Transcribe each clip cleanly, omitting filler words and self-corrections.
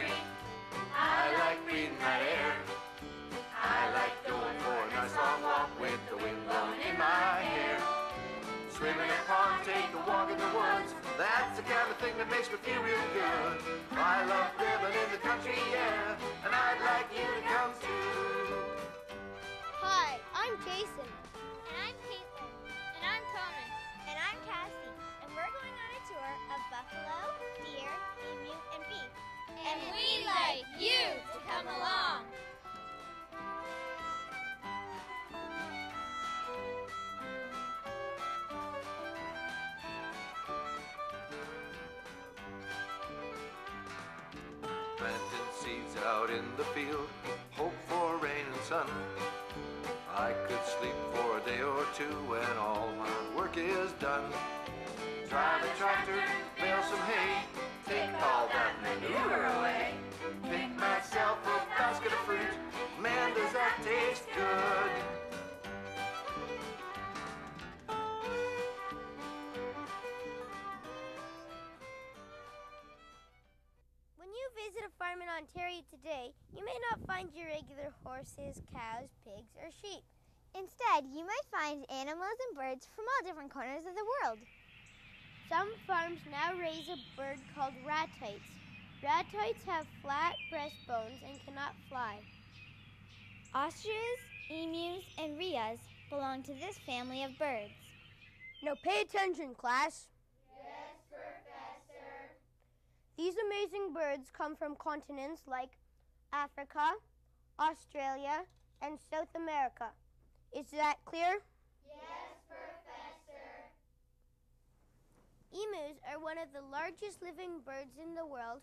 free. I like breathing that air. I like going for a nice long walk with the wind blowing in my hair. Swim in a pond, take a walk in the woods. That's the kind of thing that makes me feel real good. I love living in the country, yeah, and I'd like you to come too. Hi, I'm Jason. And I'm Caitlin. And I'm Thomas. And I'm Cassie. And we're going on a tour of buffalo, deer, emu, and beef. And we'd like you to come along. Planting seeds out in the field, hope for rain and sun. I could sleep for a day or two when all my work is done. Drive a tractor, bale some hay, take all that manure away. Pick myself a basket of fruit, man does that taste good. When you visit a farm in Ontario today, you may not find your regular horses, cows, pigs, or sheep. Instead, you might find animals and birds from all different corners of the world. Some farms now raise a bird called ratites. Ratites have flat breastbones and cannot fly. Ostriches, emus, and rheas belong to this family of birds. Now pay attention, class. Yes, Professor. These amazing birds come from continents like Africa, Australia, and South America. Is that clear? Yes, Professor. Emus are one of the largest living birds in the world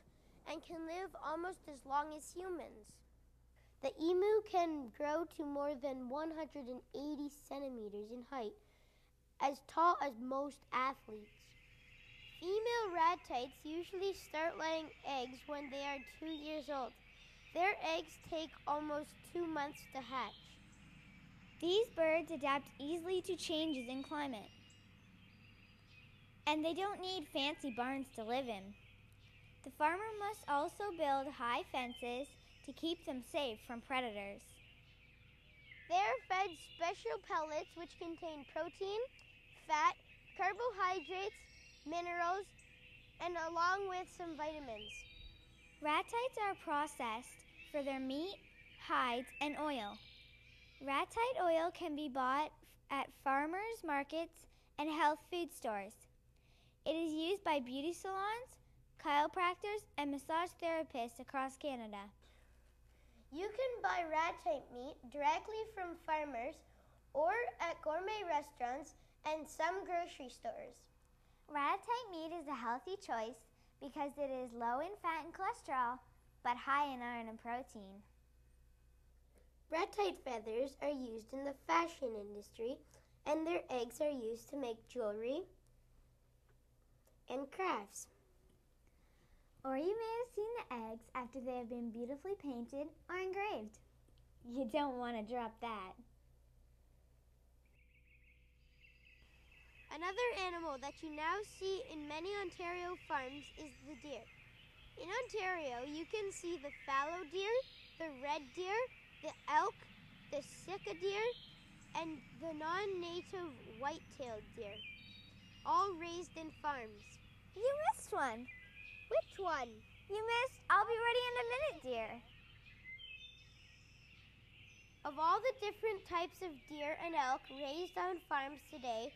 and can live almost as long as humans. The emu can grow to more than 180 centimeters in height, as tall as most athletes. Female ratites usually start laying eggs when they are 2 years old. Their eggs take almost 2 months to hatch. These birds adapt easily to changes in climate. And they don't need fancy barns to live in. The farmer must also build high fences to keep them safe from predators. They are fed special pellets which contain protein, fat, carbohydrates, minerals, and along with some vitamins. Ratites are processed for their meat, hides, and oil. Ratite oil can be bought at farmers' markets and health food stores. It is used by beauty salons, chiropractors, and massage therapists across Canada. You can buy ratite meat directly from farmers or at gourmet restaurants and some grocery stores. Ratite meat is a healthy choice because it is low in fat and cholesterol, but high in iron and protein. Ratite feathers are used in the fashion industry, and their eggs are used to make jewelry and crafts. Or you may have seen the eggs after they have been beautifully painted or engraved. You don't want to drop that. Another animal that you now see in many Ontario farms is the deer. In Ontario, you can see the fallow deer, the red deer, the elk, the sika deer, and the non-native white-tailed deer, all raised in farms. You missed one. Which one? You missed I'll be ready in a minute, deer. Of all the different types of deer and elk raised on farms today,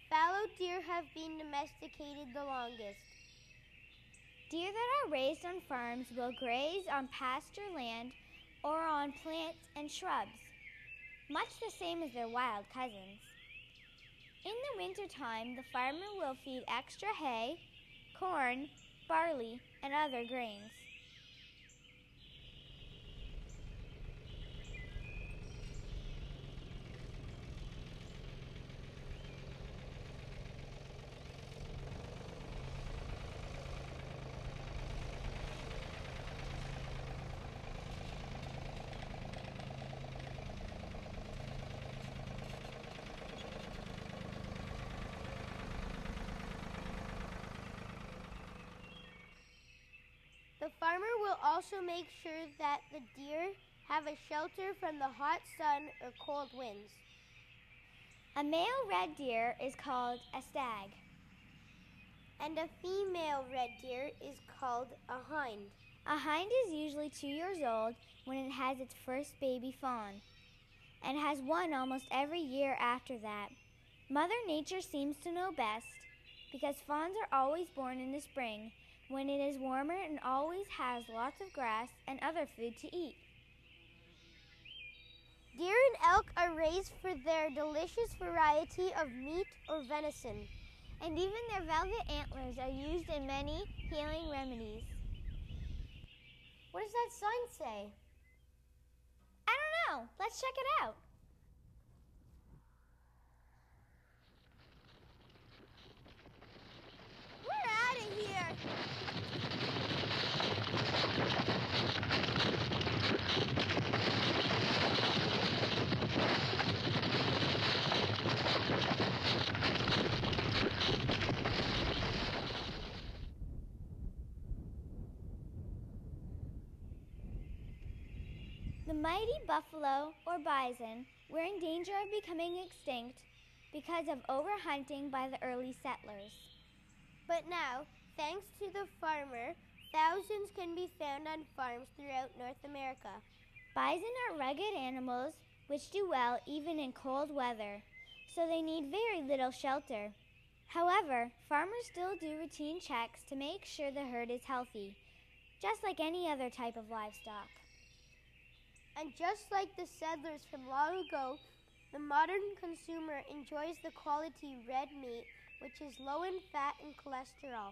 fallow deer have been domesticated the longest. Deer that are raised on farms will graze on pasture land or on plants and shrubs, much the same as their wild cousins. In the wintertime, the farmer will feed extra hay, corn, barley, and other grains. The The farmer will also make sure that the deer have a shelter from the hot sun or cold winds. A male red deer is called a stag. And a female red deer is called a hind. A hind is usually 2 years old when it has its first baby fawn, and has one almost every year after that. Mother Nature seems to know best, because fawns are always born in the spring when it is warmer and always has lots of grass and other food to eat. Deer and elk are raised for their delicious variety of meat or venison. And even their velvet antlers are used in many healing remedies. What does that sign say? I don't know. Let's check it out. We're out of here! The mighty buffalo, or bison, were in danger of becoming extinct because of overhunting by the early settlers. But now, thanks to the farmer, thousands can be found on farms throughout North America. Bison are rugged animals which do well even in cold weather, so they need very little shelter. However, farmers still do routine checks to make sure the herd is healthy, just like any other type of livestock. And just like the settlers from long ago, the modern consumer enjoys the quality red meat, which is low in fat and cholesterol.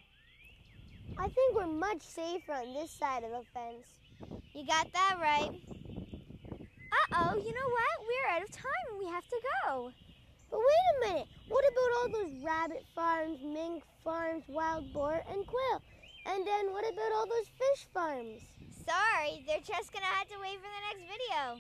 I think we're much safer on this side of the fence. You got that right. Uh-oh, you know what? We're out of time and we have to go. But wait a minute. What about all those rabbit farms, mink farms, wild boar, and quail? And then what about all those fish farms? Sorry, they're just gonna have to wait for the next video.